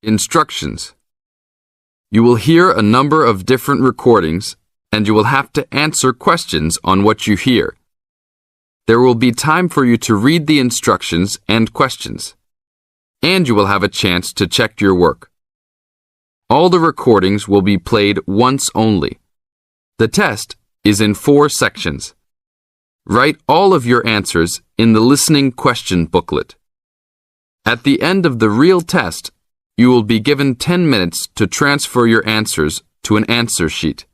Instructions. You will hear a number of different recordings, and you will have to answer questions on what you hear. There will be time for you to read the instructions and questions, and you will have a chance to check your work. All the recordings will be played once only. The test is in 4 sections. Write all of your answers in the listening question booklet. At the end of the real test, you will be given 10 minutes to transfer your answers to an answer sheet.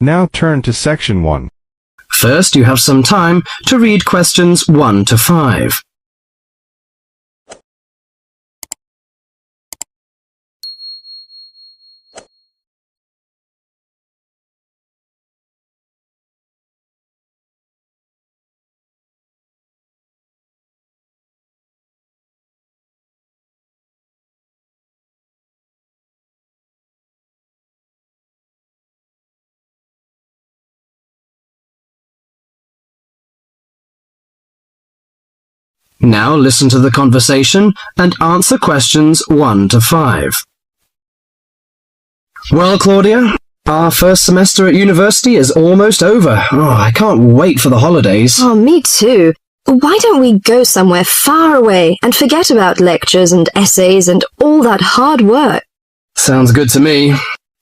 Now turn to Section 1. First, you have some time to read questions 1 to 5. Now listen to the conversation and answer questions 1 to 5. Well, Claudia, our first semester at university is almost over. I can't wait for the holidays. Oh, me too. Why don't we go somewhere far away and forget about lectures and essays and all that hard work? Sounds good to me.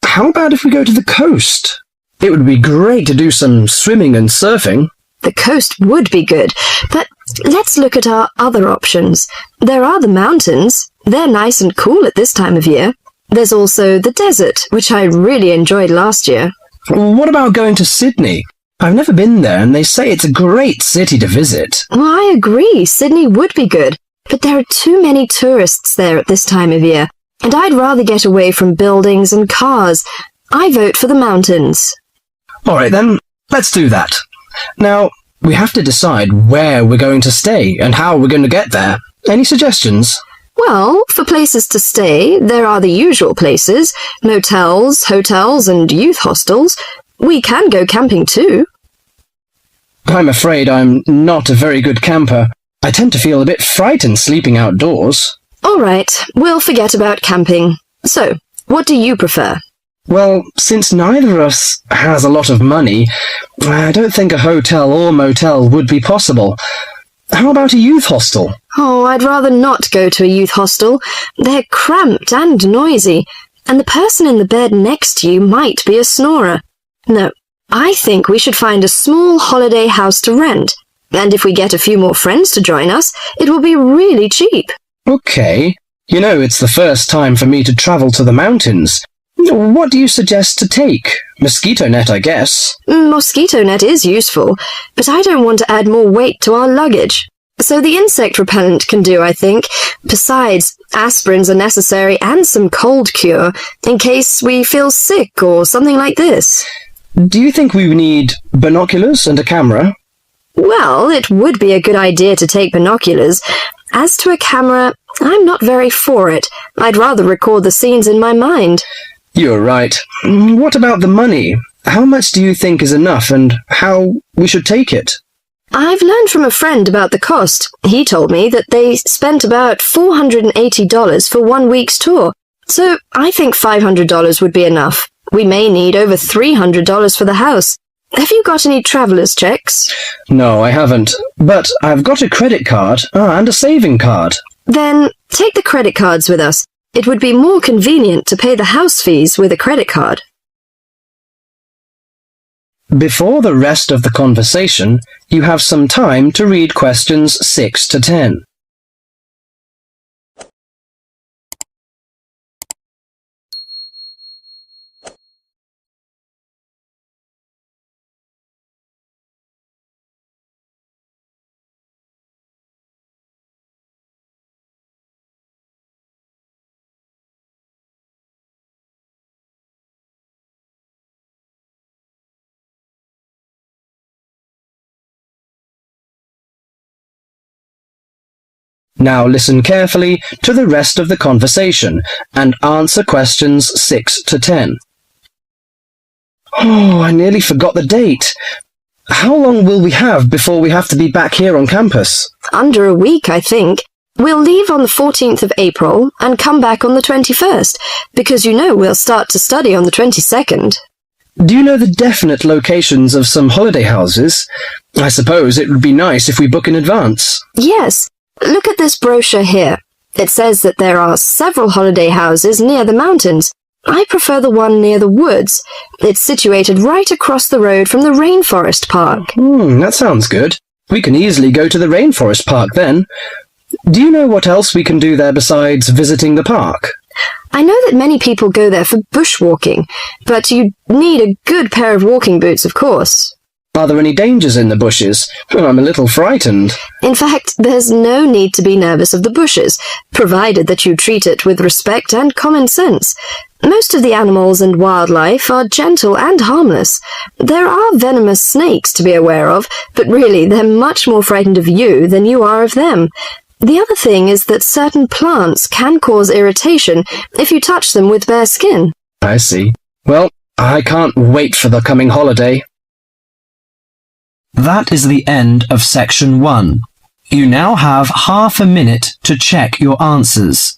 How about if we go to the coast? It would be great to do some swimming and surfing. The coast would be good, but let's look at our other options. There are the mountains. They're nice and cool at this time of year. There's also the desert, which I really enjoyed last year. What about going to Sydney? I've never been there, and they say it's a great city to visit. Well, I agree. Sydney would be good, but there are too many tourists there at this time of year, and I'd rather get away from buildings and cars. I vote for the mountains. All right, then. Let's do that. Now, we have to decide where we're going to stay and how we're going to get there. Any suggestions? Well, for places to stay, there are the usual places, motels, hotels, and youth hostels. We can go camping too. I'm afraid I'm not a very good camper. I tend to feel a bit frightened sleeping outdoors. All right, we'll forget about camping. So, what do you prefer? Well, since neither of us has a lot of money, I don't think a hotel or motel would be possible. How about a youth hostel? Oh, I'd rather not go to a youth hostel. They're cramped and noisy, and the person in the bed next to you might be a snorer. No, I think we should find a small holiday house to rent, and if we get a few more friends to join us, it will be really cheap. Okay. You know, it's the first time for me to travel to the mountains. What do you suggest to take? Mosquito net, I guess. Mosquito net is useful, but I don't want to add more weight to our luggage. So the insect repellent can do, I think. Besides, aspirins are necessary and some cold cure, in case we feel sick or something like this. Do you think we need binoculars and a camera? Well, it would be a good idea to take binoculars. As to a camera, I'm not very for it. I'd rather record the scenes in my mind. You're right. What about the money? How much do you think is enough, and how we should take it? I've learned from a friend about the cost. He told me that they spent about $480 for 1 week's tour. So I think $500 would be enough. We may need over $300 for the house. Have you got any traveller's checks? No, I haven't. But I've got a credit card and a saving card. Then take the credit cards with us. It would be more convenient to pay the house fees with a credit card. Before the rest of the conversation, you have some time to read questions 6 to 10. Now listen carefully to the rest of the conversation and answer questions 6 to 10. Oh, I nearly forgot the date. How long will we have before we have to be back here on campus? Under a week, I think. We'll leave on the 14th of April and come back on the 21st, because you know we'll start to study on the 22nd. Do you know the definite locations of some holiday houses? I suppose it would be nice if we book in advance. Yes. Look at this brochure here. It says that there are several holiday houses near the mountains. I prefer the one near the woods. It's situated right across the road from the Rainforest Park. That sounds good. We can easily go to the Rainforest Park then. Do you know what else we can do there besides visiting the park? I know that many people go there for bushwalking, but you need a good pair of walking boots, of course. Are there any dangers in the bushes? I'm a little frightened. In fact, there's no need to be nervous of the bushes, provided that you treat it with respect and common sense. Most of the animals and wildlife are gentle and harmless. There are venomous snakes to be aware of, but really they're much more frightened of you than you are of them. The other thing is that certain plants can cause irritation if you touch them with bare skin. I see. Well, I can't wait for the coming holiday. That is the end of section 1. You now have half a minute to check your answers.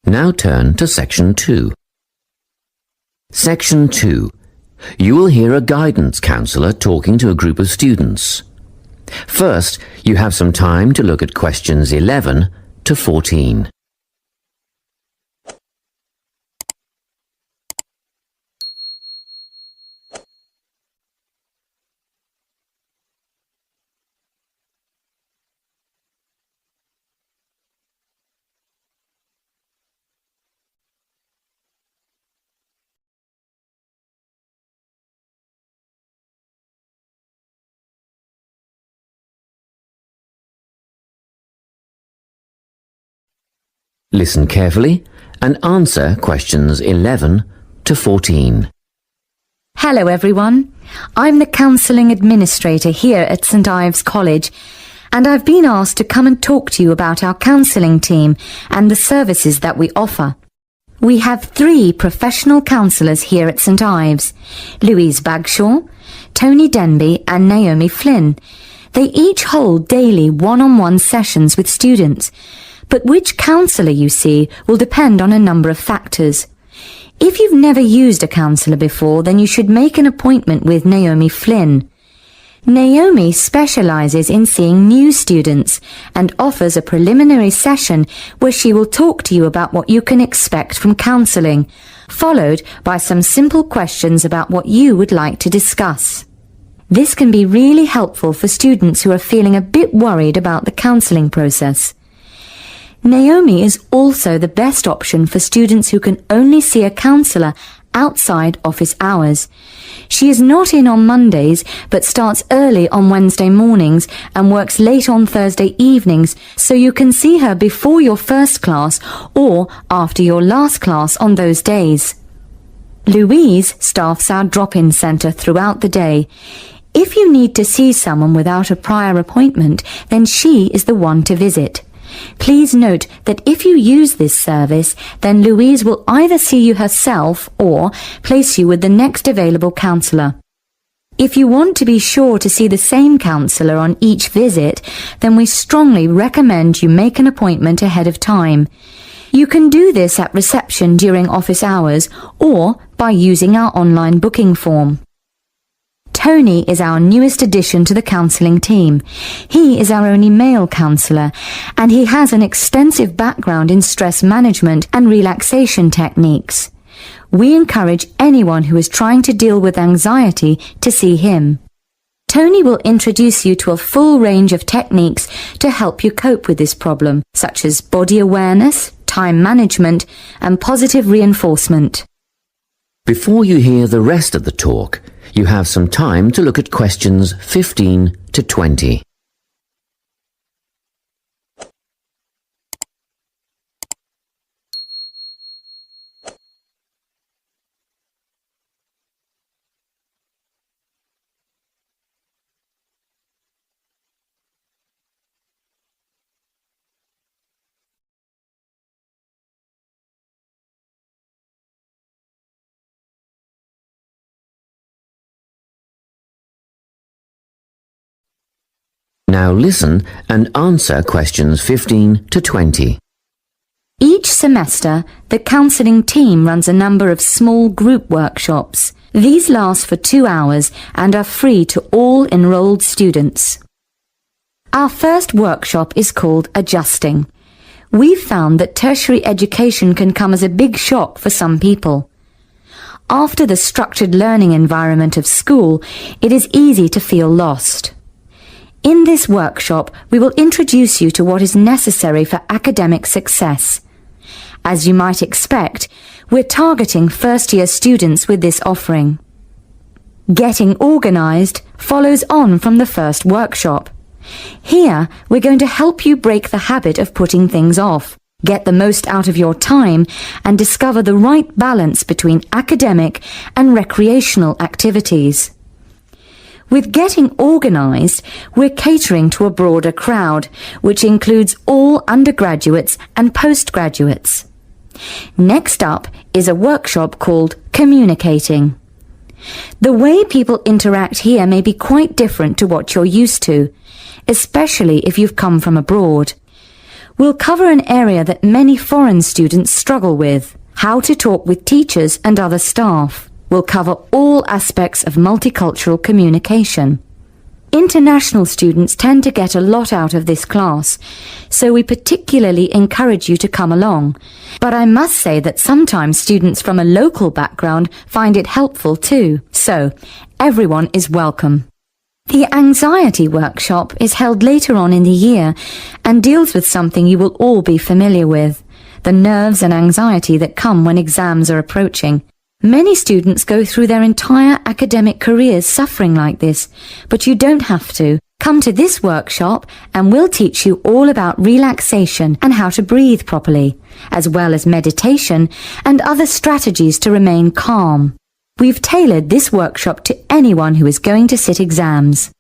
Now turn to Section 2. Section 2. You will hear a guidance counsellor talking to a group of students. First, you have some time to look at questions 11 to 14. Listen carefully and answer questions 11 to 14. Hello everyone. I'm the Counselling Administrator here at St Ives College, and I've been asked to come and talk to you about our counselling team and the services that we offer. We have 3 professional counsellors here at St Ives, Louise Bagshaw, Tony Denby and Naomi Flynn. They each hold daily one-on-one sessions with students, but which counsellor you see will depend on a number of factors. If you've never used a counsellor before, then you should make an appointment with Naomi Flynn. Naomi specialises in seeing new students and offers a preliminary session where she will talk to you about what you can expect from counselling, followed by some simple questions about what you would like to discuss. This can be really helpful for students who are feeling a bit worried about the counselling process. Naomi is also the best option for students who can only see a counsellor outside office hours. She is not in on Mondays, but starts early on Wednesday mornings and works late on Thursday evenings, so you can see her before your first class or after your last class on those days. Louise staffs our drop-in centre throughout the day. If you need to see someone without a prior appointment, then she is the one to visit. Please note that if you use this service, then Louise will either see you herself or place you with the next available counsellor. If you want to be sure to see the same counsellor on each visit, then we strongly recommend you make an appointment ahead of time. You can do this at reception during office hours or by using our online booking form. Tony is our newest addition to the counselling team. He is our only male counsellor, and he has an extensive background in stress management and relaxation techniques. We encourage anyone who is trying to deal with anxiety to see him. Tony will introduce you to a full range of techniques to help you cope with this problem, such as body awareness, time management, and positive reinforcement. Before you hear the rest of the talk, you have some time to look at questions 15 to 20. Now listen and answer questions 15 to 20. Each semester, the counselling team runs a number of small group workshops. These last for 2 hours and are free to all enrolled students. Our first workshop is called Adjusting. We've found that tertiary education can come as a big shock for some people. After the structured learning environment of school, it is easy to feel lost. In this workshop, we will introduce you to what is necessary for academic success. As you might expect, we're targeting first-year students with this offering. Getting organised follows on from the first workshop. Here, we're going to help you break the habit of putting things off, get the most out of your time, and discover the right balance between academic and recreational activities. With Getting Organised, we're catering to a broader crowd, which includes all undergraduates and postgraduates. Next up is a workshop called Communicating. The way people interact here may be quite different to what you're used to, especially if you've come from abroad. We'll cover an area that many foreign students struggle with, how to talk with teachers and other staff. We'll cover all aspects of multicultural communication. International students tend to get a lot out of this class, so we particularly encourage you to come along. But I must say that sometimes students from a local background find it helpful too, so everyone is welcome. The anxiety workshop is held later on in the year and deals with something you will all be familiar with, the nerves and anxiety that come when exams are approaching. Many students go through their entire academic careers suffering like this, but you don't have to. Come to this workshop and we'll teach you all about relaxation and how to breathe properly, as well as meditation and other strategies to remain calm. We've tailored this workshop to anyone who is going to sit exams.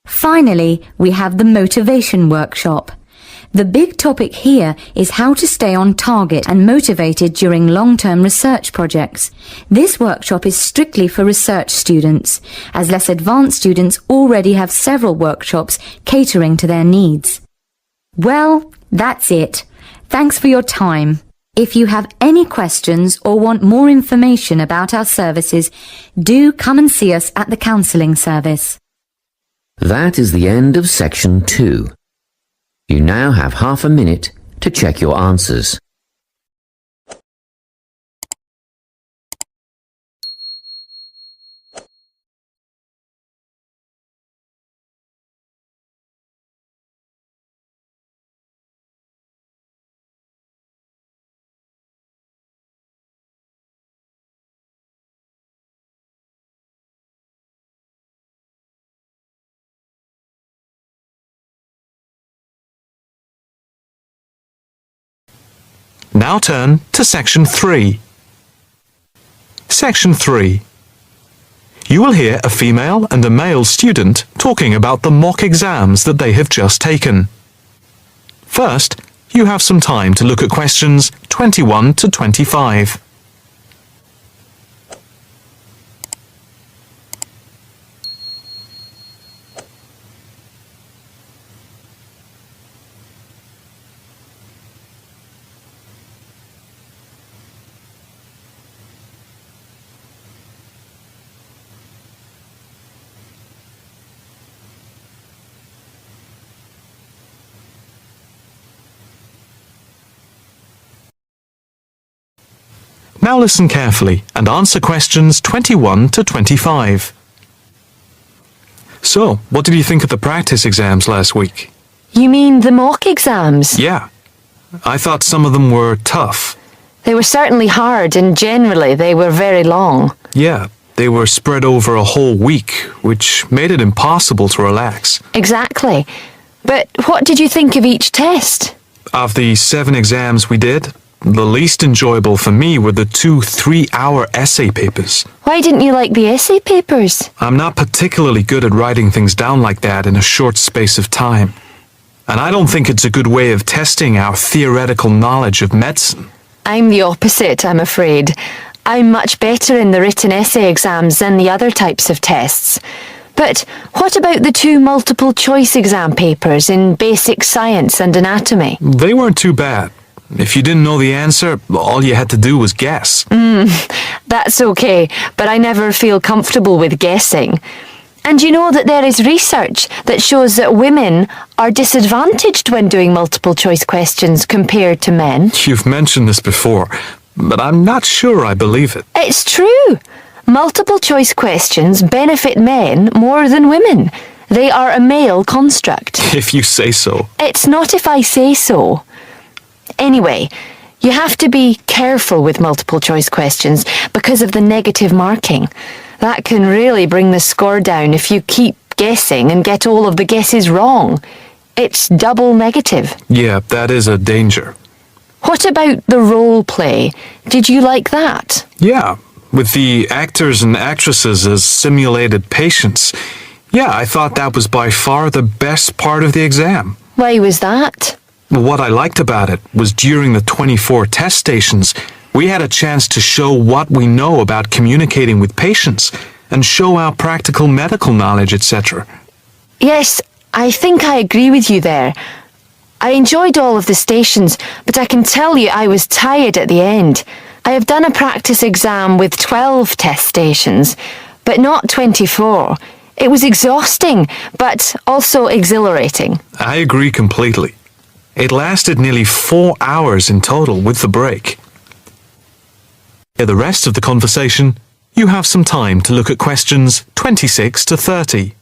Finally, we have the motivation workshop. The big topic here is how to stay on target and motivated during long-term research projects. This workshop is strictly for research students, as less advanced students already have several workshops catering to their needs. Well, that's it. Thanks for your time. If you have any questions or want more information about our services, do come and see us at the counselling service. That is the end of section 2. You now have half a minute to check your answers. Now turn to Section 3. Section 3. You will hear a female and a male student talking about the mock exams that they have just taken. First, you have some time to look at questions 21 to 25. Now listen carefully and answer questions 21 to 25. So, what did you think of the practice exams last week? You mean the mock exams? Yeah. I thought some of them were tough. They were certainly hard and generally they were very long. Yeah, they were spread over a whole week, which made it impossible to relax. Exactly. But what did you think of each test? Of the 7 exams we did, the least enjoyable for me were the 2 3-hour essay papers. Why didn't you like the essay papers? I'm not particularly good at writing things down like that in a short space of time. And I don't think it's a good way of testing our theoretical knowledge of medicine. I'm the opposite, I'm afraid. I'm much better in the written essay exams than the other types of tests. But what about the two multiple choice exam papers in basic science and anatomy? They weren't too bad. If you didn't know the answer, all you had to do was guess. That's okay, but I never feel comfortable with guessing. And you know that there is research that shows that women are disadvantaged when doing multiple choice questions compared to men. You've mentioned this before, but I'm not sure I believe it. It's true. Multiple choice questions benefit men more than women. They are a male construct. If you say so. It's not if I say so. Anyway, you have to be careful with multiple choice questions because of the negative marking. That can really bring the score down if you keep guessing and get all of the guesses wrong. It's double negative. Yeah, that is a danger. What about the role play? Did you like that? Yeah, with the actors and actresses as simulated patients. Yeah, I thought that was by far the best part of the exam. Why was that? What I liked about it was during the 24 test stations, we had a chance to show what we know about communicating with patients and show our practical medical knowledge, etc. Yes, I think I agree with you there. I enjoyed all of the stations, but I can tell you I was tired at the end. I have done a practice exam with 12 test stations, but not 24. It was exhausting, but also exhilarating. I agree completely. It lasted nearly 4 hours in total with the break. For the rest of the conversation, you have some time to look at questions 26 to 30.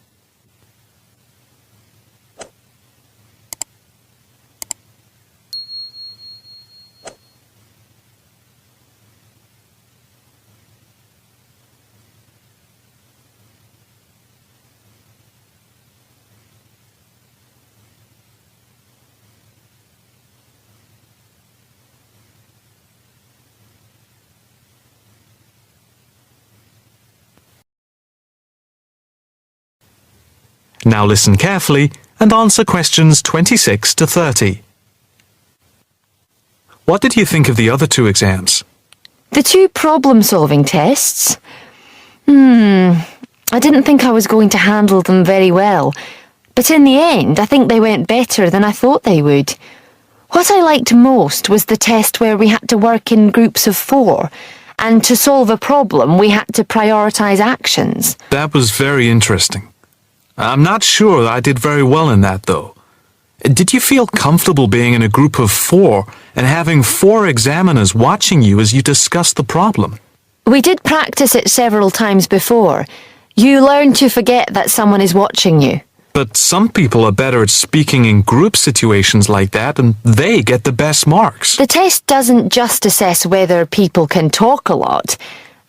Now listen carefully and answer questions 26 to 30. What did you think of the other two exams? The two problem-solving tests? I didn't think I was going to handle them very well. But in the end, I think they went better than I thought they would. What I liked most was the test where we had to work in groups of 4, and to solve a problem we had to prioritise actions. That was very interesting. I'm not sure I did very well in that, though. Did you feel comfortable being in a group of 4 and having 4 examiners watching you as you discussed the problem? We did practice it several times before. You learn to forget that someone is watching you. But some people are better at speaking in group situations like that, and they get the best marks. The test doesn't just assess whether people can talk a lot.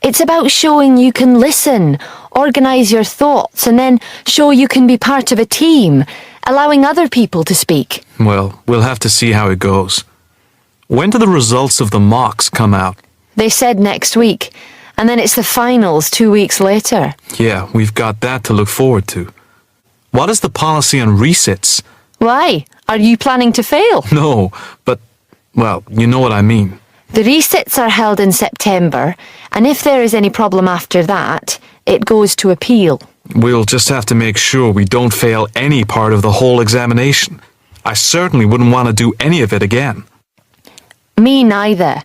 It's about showing you can listen, organise your thoughts, and then show you can be part of a team, allowing other people to speak. Well, we'll have to see how it goes. When do the results of the mocks come out? They said next week, and then it's the finals 2 weeks later. Yeah, we've got that to look forward to. What is the policy on resits? Why? Are you planning to fail? No, but, well, you know what I mean. The resits are held in September, and if there is any problem after that, it goes to appeal. We'll just have to make sure we don't fail any part of the whole examination. I certainly wouldn't want to do any of it again. Me neither.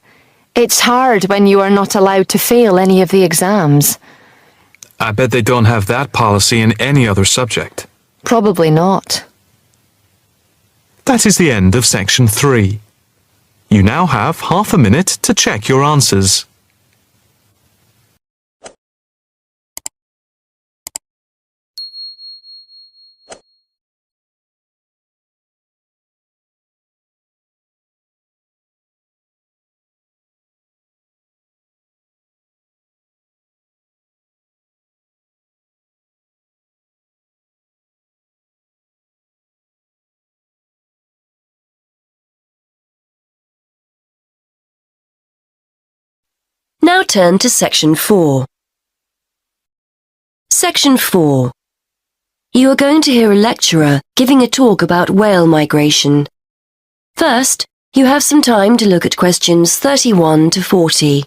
It's hard when you are not allowed to fail any of the exams. I bet they don't have that policy in any other subject. Probably not. That is the end of section 3. You now have half a minute to check your answers. Now turn to Section 4. Section 4. You are going to hear a lecturer giving a talk about whale migration. First, you have some time to look at questions 31 to 40.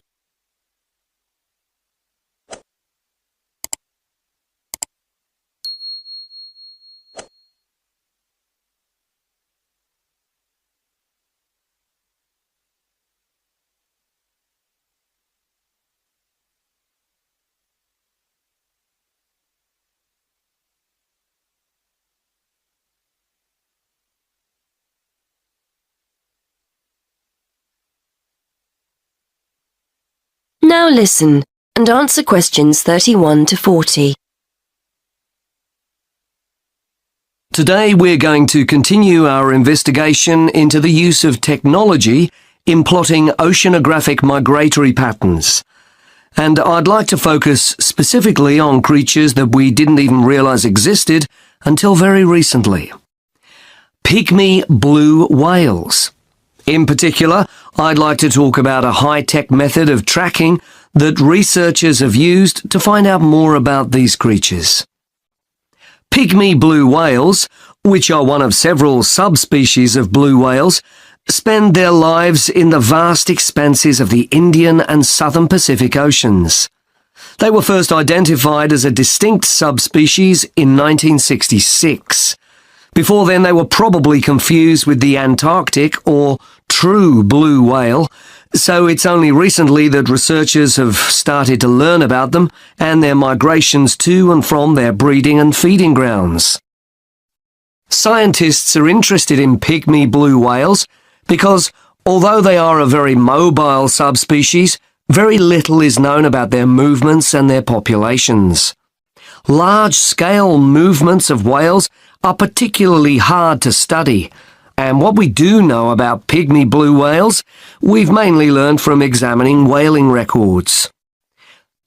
now listen and answer questions 31 to 40. Today we're going to continue our investigation into the use of technology in plotting oceanographic migratory patterns. And I'd like to focus specifically on creatures that we didn't even realize existed until very recently. Pygmy blue whales. In particular, I'd like to talk about a high-tech method of tracking that researchers have used to find out more about these creatures. Pygmy blue whales, which are one of several subspecies of blue whales, spend their lives in the vast expanses of the Indian and Southern Pacific Oceans. They were first identified as a distinct subspecies in 1966. Before then, they were probably confused with the Antarctic or true blue whale, so it's only recently that researchers have started to learn about them and their migrations to and from their breeding and feeding grounds. Scientists are interested in pygmy blue whales because, although they are a very mobile subspecies, very little is known about their movements and their populations. Large-scale movements of whales are particularly hard to study, and what we do know about pygmy blue whales, we've mainly learned from examining whaling records.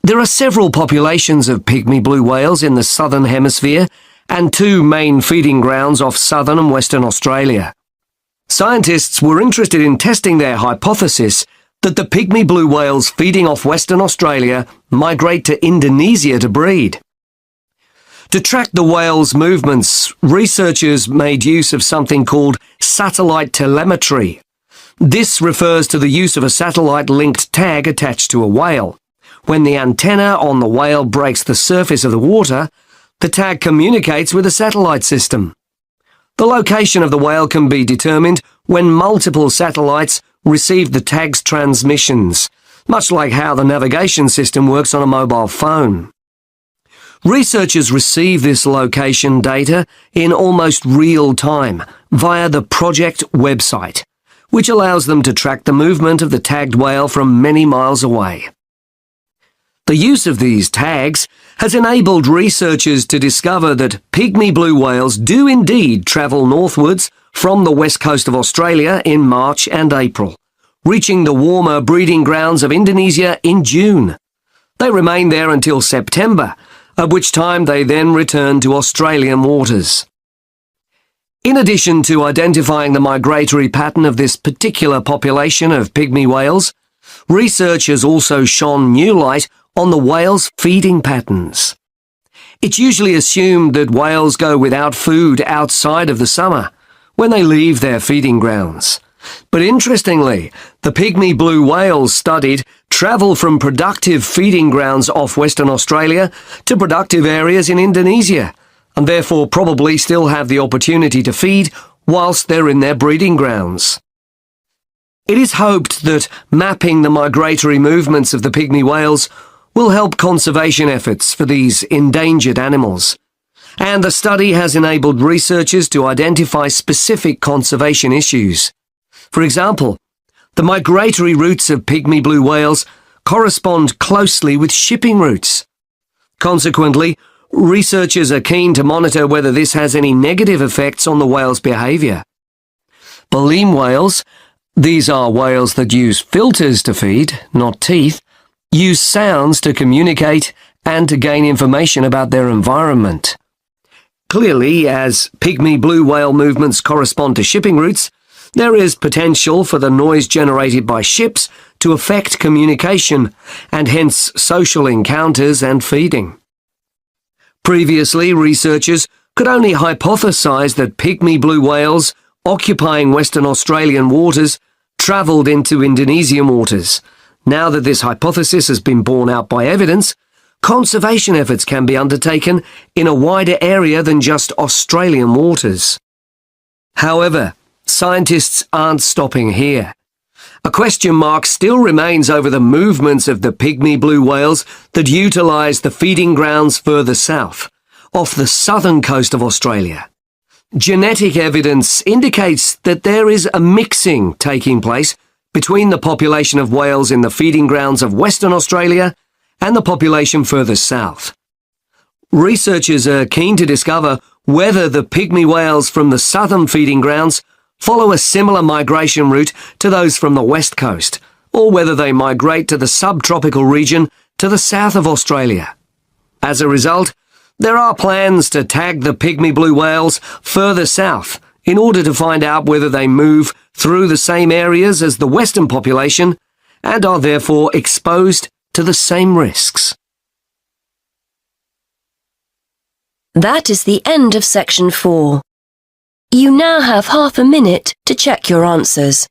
There are several populations of pygmy blue whales in the southern hemisphere and two main feeding grounds off southern and western Australia. Scientists were interested in testing their hypothesis that the pygmy blue whales feeding off Western Australia migrate to Indonesia to breed. To track the whales' movements, researchers made use of something called satellite telemetry. This refers to the use of a satellite-linked tag attached to a whale. When the antenna on the whale breaks the surface of the water, the tag communicates with the satellite system. The location of the whale can be determined when multiple satellites receive the tag's transmissions, much like how the navigation system works on a mobile phone. Researchers receive this location data in almost real time via the project website, which allows them to track the movement of the tagged whale from many miles away. The use of these tags has enabled researchers to discover that pygmy blue whales do indeed travel northwards from the west coast of Australia in March and April, reaching the warmer breeding grounds of Indonesia in June. They remain there until September, at which time they then return to Australian waters. In addition to identifying the migratory pattern of this particular population of pygmy whales, research has also shone new light on the whales' feeding patterns. It's usually assumed that whales go without food outside of the summer, when they leave their feeding grounds. But interestingly, the pygmy blue whales studied travel from productive feeding grounds off Western Australia to productive areas in Indonesia, and therefore probably still have the opportunity to feed whilst they're in their breeding grounds. It is hoped that mapping the migratory movements of the pygmy whales will help conservation efforts for these endangered animals, and the study has enabled researchers to identify specific conservation issues. For example, the migratory routes of pygmy blue whales correspond closely with shipping routes. Consequently, researchers are keen to monitor whether this has any negative effects on the whale's behaviour. Baleen whales, these are whales that use filters to feed, not teeth, use sounds to communicate and to gain information about their environment. Clearly, as pygmy blue whale movements correspond to shipping routes, there is potential for the noise generated by ships to affect communication and hence social encounters and feeding. Previously, researchers could only hypothesize that pygmy blue whales occupying Western Australian waters travelled into Indonesian waters. Now that this hypothesis has been borne out by evidence, conservation efforts can be undertaken in a wider area than just Australian waters. However, scientists aren't stopping here. A question mark still remains over the movements of the pygmy blue whales that utilise the feeding grounds further south, off the southern coast of Australia. Genetic evidence indicates that there is a mixing taking place between the population of whales in the feeding grounds of Western Australia and the population further south. Researchers are keen to discover whether the pygmy whales from the southern feeding grounds follow a similar migration route to those from the west coast, or whether they migrate to the subtropical region to the south of Australia. As a result, there are plans to tag the pygmy blue whales further south in order to find out whether they move through the same areas as the western population and are therefore exposed to the same risks. That is the end of section 4. You now have half a minute to check your answers.